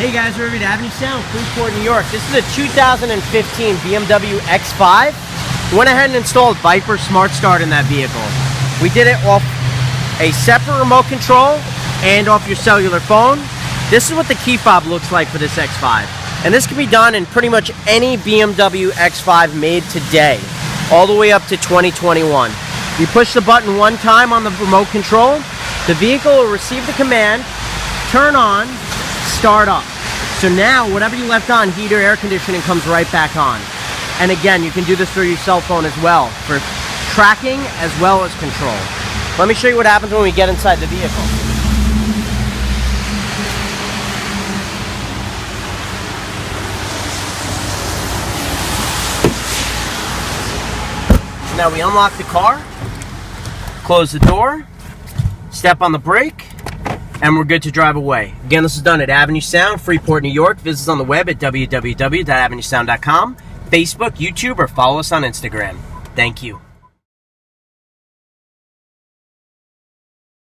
Hey guys, we're at Avenue Sound, Freeport, New York. This is a 2015 BMW X5. We went ahead and installed Viper Smart Start in that vehicle. We did it off a separate remote control and off your cellular phone. This is what the key fob looks like for this X5. And this can be done in pretty much any BMW X5 made today, all the way up to 2021. You push the button one time on the remote control, the vehicle will receive the command, turn on, start up. So now whatever you left on, heat or air conditioning, comes right back on. And again, you can do this through your cell phone as well for tracking as well as control. Let me show you what happens when we get inside the vehicle. So now we unlock the car, close the door, step on the brake, and we're good to drive away. Again, this is done at Avenue Sound, Freeport, New York. Visit us on the web at www.avenuesound.com, Facebook, YouTube, or follow us on Instagram. Thank you.